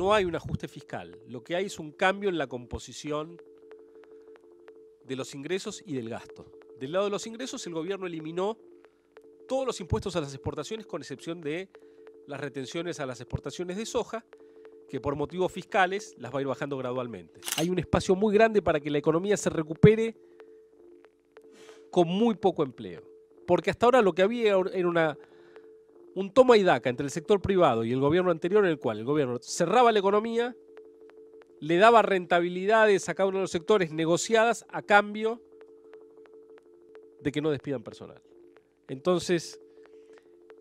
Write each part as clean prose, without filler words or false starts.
no hay un ajuste fiscal. Lo que hay es un cambio en la composición de los ingresos y del gasto. Del lado de los ingresos, el gobierno eliminó todos los impuestos a las exportaciones, con excepción de las retenciones a las exportaciones de soja, que por motivos fiscales las va a ir bajando gradualmente. Hay un espacio muy grande para que la economía se recupere con muy poco empleo. Porque hasta ahora lo que había era un toma y daca entre el sector privado y el gobierno anterior, en el cual el gobierno cerraba la economía, le daba rentabilidades a cada uno de los sectores negociadas a cambio de que no despidan personal. Entonces,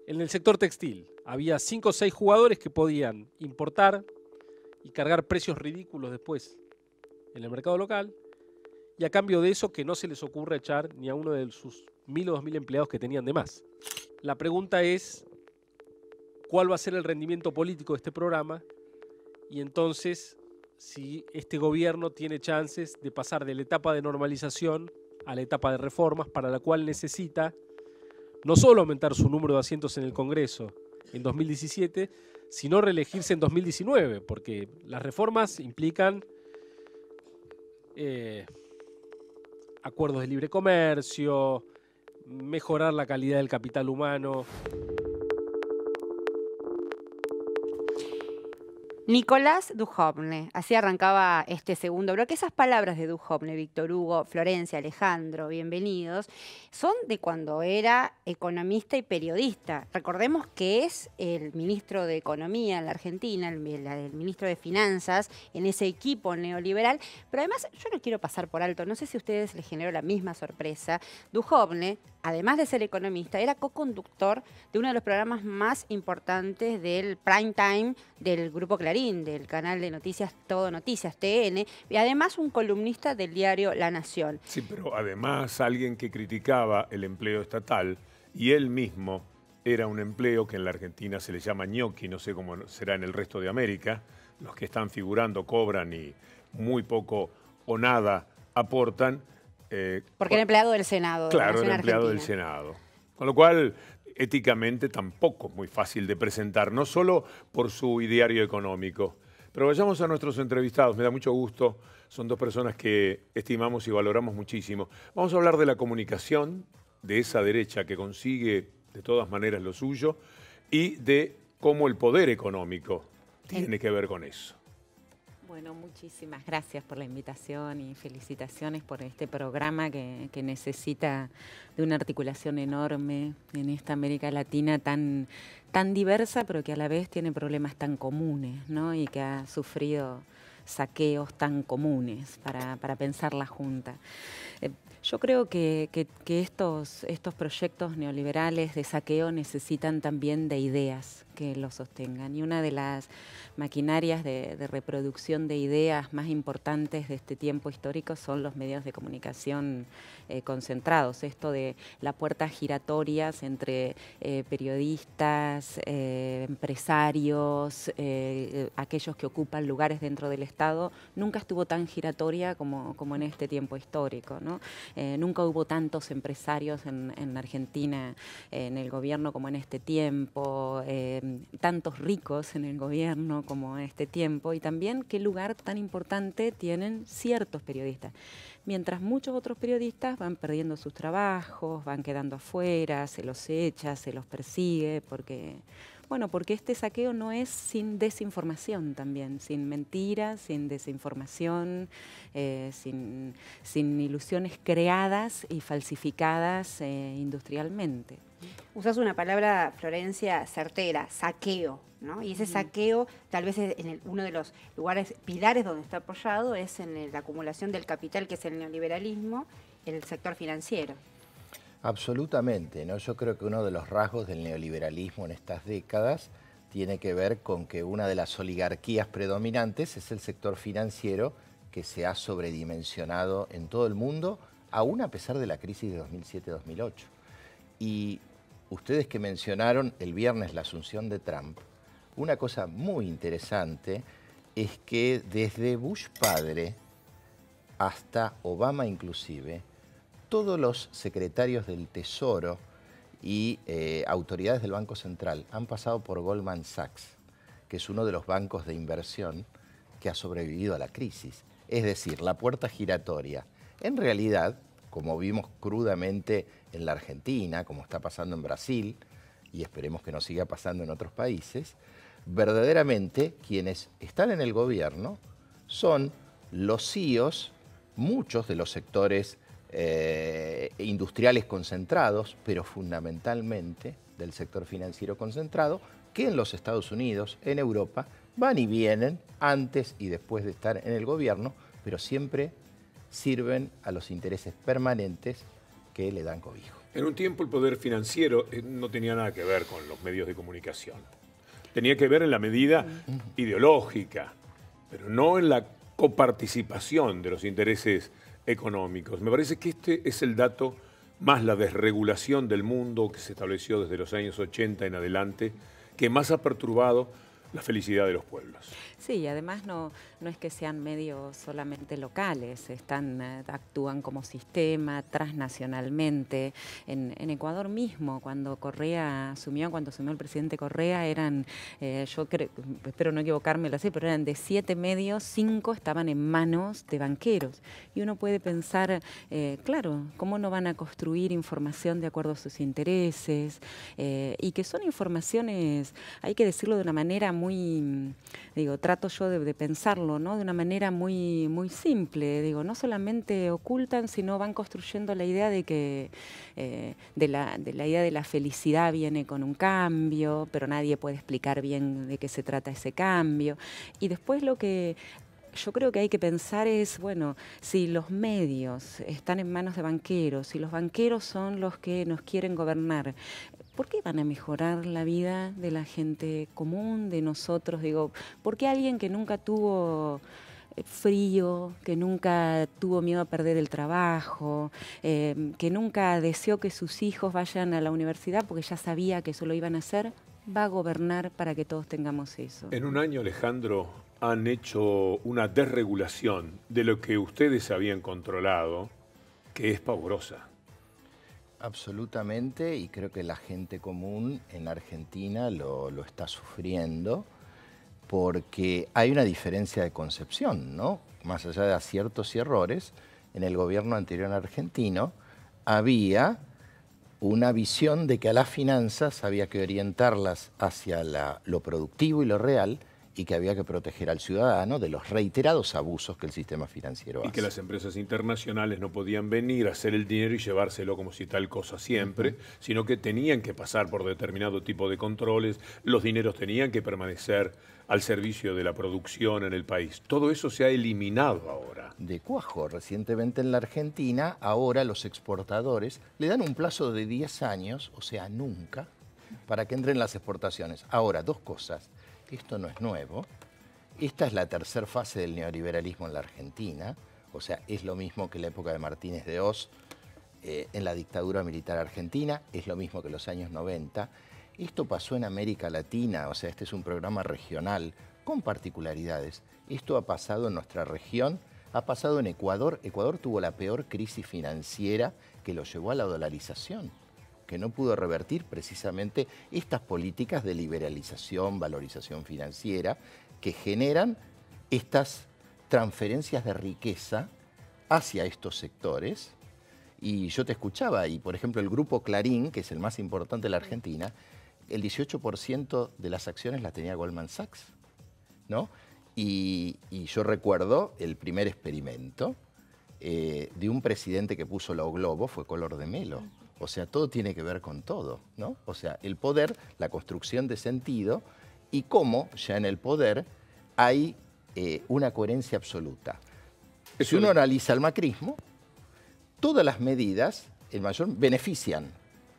en el sector textil había 5 o 6 jugadores que podían importar y cargar precios ridículos después en el mercado local, y a cambio de eso que no se les ocurra echar ni a uno de sus 1.000 o 2.000 empleados que tenían de más. La pregunta es, ¿cuál va a ser el rendimiento político de este programa? Y entonces, si este gobierno tiene chances de pasar de la etapa de normalización a la etapa de reformas, para la cual necesita no solo aumentar su número de asientos en el Congreso en 2017, sino reelegirse en 2019, porque las reformas implican acuerdos de libre comercio, mejorar la calidad del capital humano. Nicolás Dujovne, así arrancaba este segundo bloque. Esas palabras de Dujovne, Víctor Hugo, Florencia, Alejandro, bienvenidos, son de cuando era economista y periodista. Recordemos que es el ministro de Economía en la Argentina, el ministro de Finanzas en ese equipo neoliberal. Pero además, yo no quiero pasar por alto, no sé si a ustedes les generó la misma sorpresa. Dujovne, además de ser economista, era co-conductor de uno de los programas más importantes del prime time del Grupo Clarín, del canal de noticias Todo Noticias, TN, y además un columnista del diario La Nación. Sí, pero además alguien que criticaba el empleo estatal, y él mismo era un empleo que en la Argentina se le llama ñoqui, no sé cómo será en el resto de América. Los que están figurando cobran y muy poco o nada aportan. Porque era empleado del Senado. Claro, era empleado del Senado. Con lo cual, éticamente tampoco es muy fácil de presentar, no solo por su ideario económico. Pero vayamos a nuestros entrevistados, me da mucho gusto, son dos personas que estimamos y valoramos muchísimo. Vamos a hablar de la comunicación, de esa derecha que consigue de todas maneras lo suyo, y de cómo el poder económico tiene que ver con eso. Bueno, muchísimas gracias por la invitación y felicitaciones por este programa que necesita de una articulación enorme en esta América Latina tan diversa, pero que a la vez tiene problemas tan comunes, ¿no? Y que ha sufrido saqueos tan comunes para pensarla junta. Yo creo que estos proyectos neoliberales de saqueo necesitan también de ideas que los sostengan. Y una de las maquinarias de reproducción de ideas más importantes de este tiempo histórico son los medios de comunicación concentrados. Esto de las puertas giratorias entre periodistas, empresarios, aquellos que ocupan lugares dentro del Estado, nunca estuvo tan giratoria como en este tiempo histórico, ¿no? Nunca hubo tantos empresarios en Argentina en el gobierno como en este tiempo, tantos ricos en el gobierno como en este tiempo, y también qué lugar tan importante tienen ciertos periodistas. Mientras muchos otros periodistas van perdiendo sus trabajos, van quedando afuera, se los echa, se los persigue, porque este saqueo no es sin desinformación también, sin mentiras, sin desinformación, sin ilusiones creadas y falsificadas industrialmente. Usás una palabra, Florencia, certera, saqueo, ¿no? Y ese saqueo, tal vez uno de los lugares, pilares donde está apoyado es en la acumulación del capital, que es el neoliberalismo, en el sector financiero. Absolutamente, ¿no? Yo creo que uno de los rasgos del neoliberalismo en estas décadas tiene que ver con que una de las oligarquías predominantes es el sector financiero, que se ha sobredimensionado en todo el mundo, aún a pesar de la crisis de 2007-2008. Y ustedes que mencionaron el viernes la asunción de Trump, una cosa muy interesante es que desde Bush padre hasta Obama inclusive, todos los secretarios del Tesoro y autoridades del Banco Central han pasado por Goldman Sachs. que es uno de los bancos de inversión que ha sobrevivido a la crisis. Es decir, la puerta giratoria. En realidad, como vimos crudamente en la Argentina, como está pasando en Brasil, y esperemos que no siga pasando en otros países, verdaderamente quienes están en el gobierno son los CEOs, muchos de los sectores industriales concentrados, pero fundamentalmente del sector financiero concentrado, que en los Estados Unidos, en Europa, van y vienen antes y después de estar en el gobierno, pero siempre sirven a los intereses permanentes que le dan cobijo. En un tiempo el poder financiero no tenía nada que ver con los medios de comunicación. Tenía que ver en la medida ideológica, pero no en la coparticipación de los intereses económicos. Me parece que este es el dato, más la desregulación del mundo que se estableció desde los años 80 en adelante, que más ha perturbado la felicidad de los pueblos. Sí, y además no es que sean medios solamente locales, actúan como sistema transnacionalmente. En Ecuador mismo, cuando asumió el presidente Correa, eran, yo creo, espero no equivocarme, lo sé, pero eran de 7 medios, 5 estaban en manos de banqueros. Y uno puede pensar, claro, ¿cómo no van a construir información de acuerdo a sus intereses? Y que son informaciones, hay que decirlo de una manera muy, trato yo de pensarlo, ¿no? De una manera muy, muy simple. No solamente ocultan, sino van construyendo la idea de que de la idea de la felicidad viene con un cambio, pero nadie puede explicar bien de qué se trata ese cambio. Y después lo que yo creo que hay que pensar es, bueno, si los medios están en manos de banqueros, si los banqueros son los que nos quieren gobernar, ¿por qué van a mejorar la vida de la gente común, de nosotros? ¿Por qué alguien que nunca tuvo frío, que nunca tuvo miedo a perder el trabajo, que nunca deseó que sus hijos vayan a la universidad porque ya sabía que eso lo iban a hacer, va a gobernar para que todos tengamos eso? En un año, Alejandro, han hecho una desregulación de lo que ustedes habían controlado, que es pavorosa. Absolutamente, y creo que la gente común en Argentina lo está sufriendo porque hay una diferencia de concepción, ¿no? Más allá de aciertos y errores, en el gobierno anterior argentino había una visión de que a las finanzas había que orientarlas hacia lo productivo y lo real, y que había que proteger al ciudadano de los reiterados abusos que el sistema financiero hace. Y que las empresas internacionales no podían venir a hacer el dinero y llevárselo como si tal cosa siempre, sino que tenían que pasar por determinado tipo de controles, los dineros tenían que permanecer al servicio de la producción en el país. Todo eso se ha eliminado ahora. De cuajo. Recientemente en la Argentina, ahora los exportadores le dan un plazo de 10 años, o sea, nunca, para que entren las exportaciones. Ahora, dos cosas. Esto no es nuevo. Esta es la tercera fase del neoliberalismo en la Argentina. O sea, es lo mismo que la época de Martínez de Hoz en la dictadura militar argentina. Es lo mismo que los años 90. Esto pasó en América Latina. O sea, este es un programa regional con particularidades. Esto ha pasado en nuestra región. Ha pasado en Ecuador. Ecuador tuvo la peor crisis financiera que lo llevó a la dolarización, que no pudo revertir precisamente estas políticas de liberalización, valorización financiera, que generan estas transferencias de riqueza hacia estos sectores. Y yo te escuchaba, y por ejemplo el grupo Clarín, que es el más importante de la Argentina, el 18% de las acciones las tenía Goldman Sachs, ¿no? Y yo recuerdo el primer experimento de un presidente que puso la Globo, fue Color de Melo. O sea, todo tiene que ver con todo, ¿no? O sea, el poder, la construcción de sentido y cómo ya en el poder hay una coherencia absoluta. Si uno analiza el macrismo, todas las medidas benefician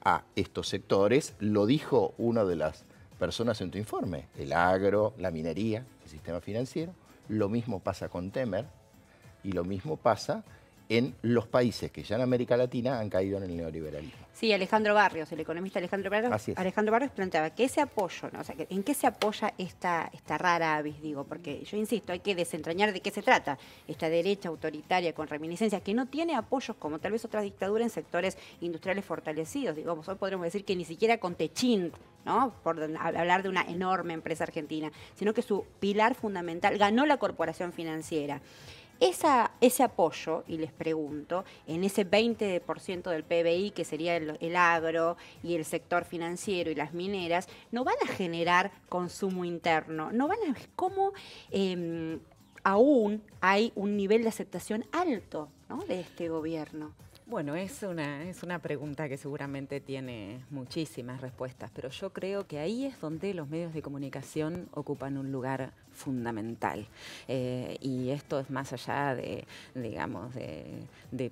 a estos sectores, lo dijo una de las personas en tu informe, el agro, la minería, el sistema financiero, lo mismo pasa con Temer y lo mismo pasa en los países que ya en América Latina han caído en el neoliberalismo. Sí, Alejandro Barrios, el economista Alejandro Barrios planteaba que ese apoyo, ¿no? O sea, ¿en qué se apoya esta rara avis? Porque yo insisto, hay que desentrañar de qué se trata. Esta derecha autoritaria con reminiscencias que no tiene apoyos como tal vez otras dictaduras en sectores industriales fortalecidos. Hoy podríamos decir que ni siquiera con Techint ¿no? Por hablar de una enorme empresa argentina, sino que su pilar fundamental ganó la corporación financiera. Ese apoyo, y les pregunto, en ese 20% del PBI, que sería el agro y el sector financiero y las mineras, no van a generar consumo interno, no van a... ¿Cómo aún hay un nivel de aceptación alto, ¿no?, de este gobierno? Bueno, es una pregunta que seguramente tiene muchísimas respuestas, pero yo creo que ahí es donde los medios de comunicación ocupan un lugar fundamental. Y esto es más allá de, digamos, de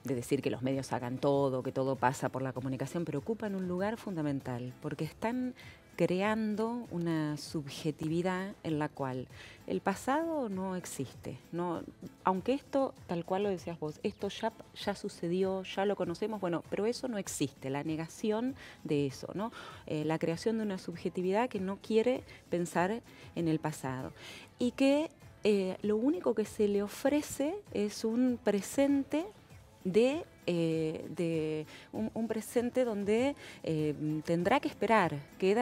decir que los medios hagan todo, que todo pasa por la comunicación, pero ocupan un lugar fundamental, porque están creando una subjetividad en la cual el pasado no existe. No, aunque esto, tal cual lo decías vos, esto ya sucedió, ya lo conocemos, bueno, pero eso no existe, la negación de eso, ¿no? La creación de una subjetividad que no quiere pensar en el pasado y que lo único que se le ofrece es un presente un presente donde tendrá que esperar, que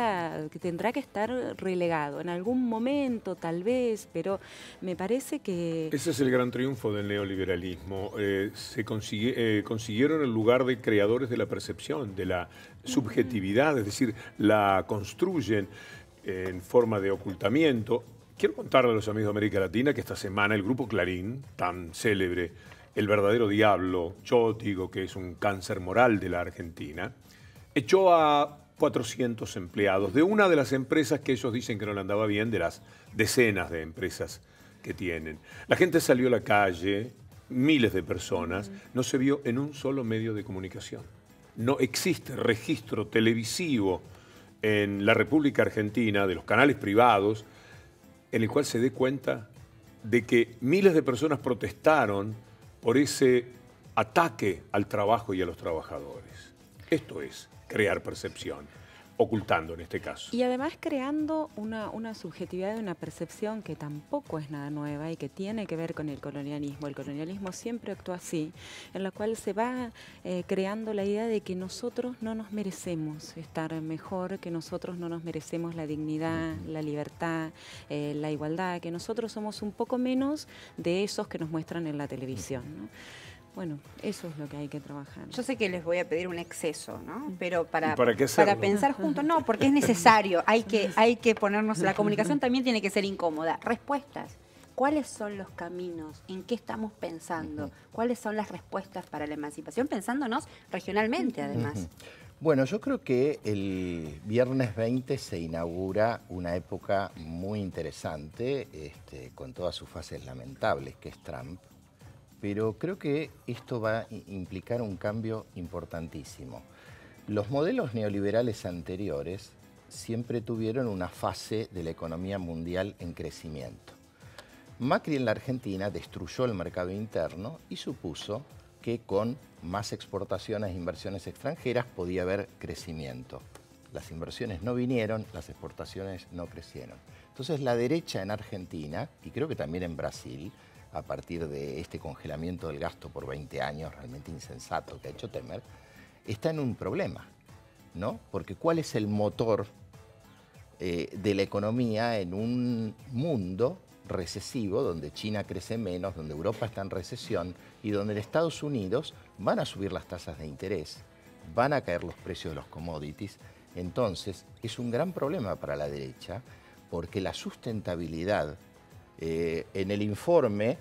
tendrá que estar relegado en algún momento tal vez, pero me parece que... Ese es el gran triunfo del neoliberalismo. Consiguieron el lugar de creadores de la percepción, de la subjetividad, es decir, la construyen en forma de ocultamiento. Quiero contarle a los amigos de América Latina que esta semana el grupo Clarín, tan célebre, el verdadero diablo, Chótigo, que es un cáncer moral de la Argentina, echó a 400 empleados de una de las empresas que ellos dicen que no le andaba bien, de las decenas de empresas que tienen. La gente salió a la calle, miles de personas, no se vio en un solo medio de comunicación. No existe registro televisivo en la República Argentina de los canales privados en el cual se dé cuenta de que miles de personas protestaron por ese ataque al trabajo y a los trabajadores. Esto es crear percepción, ocultando en este caso. Y además creando una subjetividad de una percepción que tampoco es nada nueva y que tiene que ver con el colonialismo. El colonialismo siempre actuó así, en la cual se va creando la idea de que nosotros no nos merecemos estar mejor, que nosotros no nos merecemos la dignidad, la libertad, la igualdad, que nosotros somos un poco menos de esos que nos muestran en la televisión, ¿no? Bueno, eso es lo que hay que trabajar. Yo sé que les voy a pedir un exceso, ¿no? Pero para pensar juntos, no, porque es necesario, hay que ponernos, la comunicación también tiene que ser incómoda. Respuestas. ¿Cuáles son los caminos? ¿En qué estamos pensando? ¿Cuáles son las respuestas para la emancipación? Pensándonos regionalmente, además. Bueno, yo creo que el viernes 20 se inaugura una época muy interesante, con todas sus fases lamentables, que es Trump. Pero creo que esto va a implicar un cambio importantísimo. Los modelos neoliberales anteriores siempre tuvieron una fase de la economía mundial en crecimiento. Macri en la Argentina destruyó el mercado interno y supuso que con más exportaciones e inversiones extranjeras podía haber crecimiento. Las inversiones no vinieron, las exportaciones no crecieron. Entonces la derecha en Argentina, y creo que también en Brasil, a partir de este congelamiento del gasto por 20 años, realmente insensato que ha hecho Temer, está en un problema, ¿no? Porque ¿cuál es el motor de la economía en un mundo recesivo, donde China crece menos, donde Europa está en recesión y donde en Estados Unidos van a subir las tasas de interés, van a caer los precios de los commodities? Entonces, es un gran problema para la derecha, porque la sustentabilidad... en el informe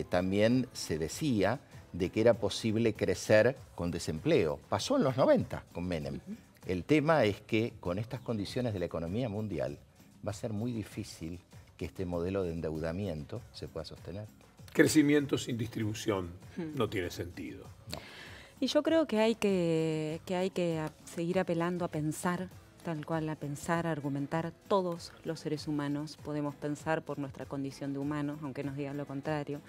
también se decía de que era posible crecer con desempleo. Pasó en los 90 con Menem. El tema es que con estas condiciones de la economía mundial va a ser muy difícil que este modelo de endeudamiento se pueda sostener. Crecimiento sin distribución no tiene sentido. No. Y yo creo que hay que seguir apelando a pensar, tal cual, a pensar, a argumentar. Todos los seres humanos podemos pensar por nuestra condición de humanos, aunque nos digan lo contrario,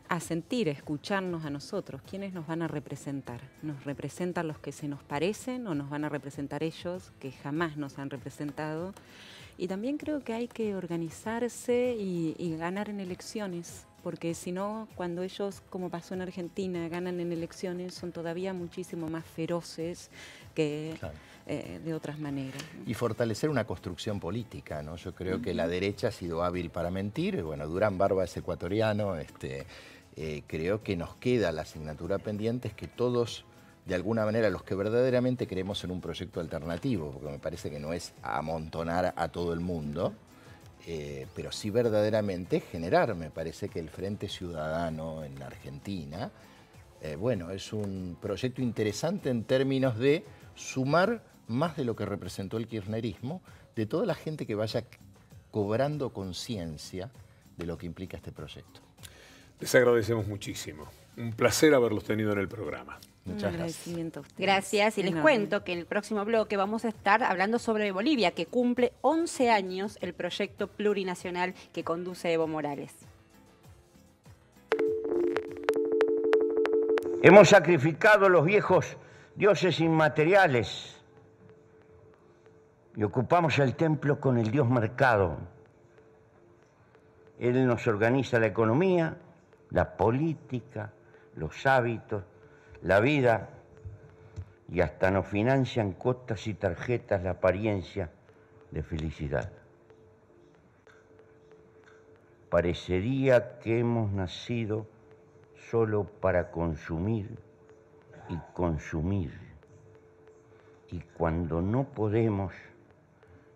a sentir, a escucharnos a nosotros. ¿Quiénes nos van a representar? ¿Nos representan los que se nos parecen o nos van a representar ellos que jamás nos han representado? Y también creo que hay que organizarse y ganar en elecciones, porque si no, cuando ellos, como pasó en Argentina, ganan en elecciones, son todavía muchísimo más feroces que... Claro. de otras maneras, ¿no? Y fortalecer una construcción política, ¿no? Yo creo que la derecha ha sido hábil para mentir. Bueno, Durán Barba es ecuatoriano. Creo que nos queda la asignatura pendiente, es que todos, de alguna manera, los que verdaderamente creemos en un proyecto alternativo, porque me parece que no es amontonar a todo el mundo, pero sí verdaderamente generar. Me parece que el Frente Ciudadano en la Argentina, bueno, es un proyecto interesante en términos de sumar más de lo que representó el kirchnerismo, de toda la gente que vaya cobrando conciencia de lo que implica este proyecto. Les agradecemos muchísimo. Un placer haberlos tenido en el programa. Muchas Un gracias. agradecimiento a ustedes. Gracias, y les Enorme. cuento que en el próximo bloque vamos a estar hablando sobre Bolivia, que cumple 11 años el proyecto plurinacional que conduce Evo Morales. Hemos sacrificado los viejos dioses inmateriales y ocupamos el templo con el dios mercado. Él nos organiza la economía, la política, los hábitos, la vida, y hasta nos financian cuotas y tarjetas la apariencia de felicidad. Parecería que hemos nacido solo para consumir y consumir. Y cuando no podemos,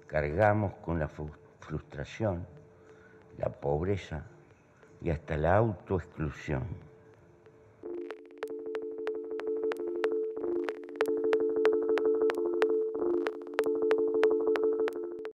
cargamos con la frustración, la pobreza y hasta la autoexclusión.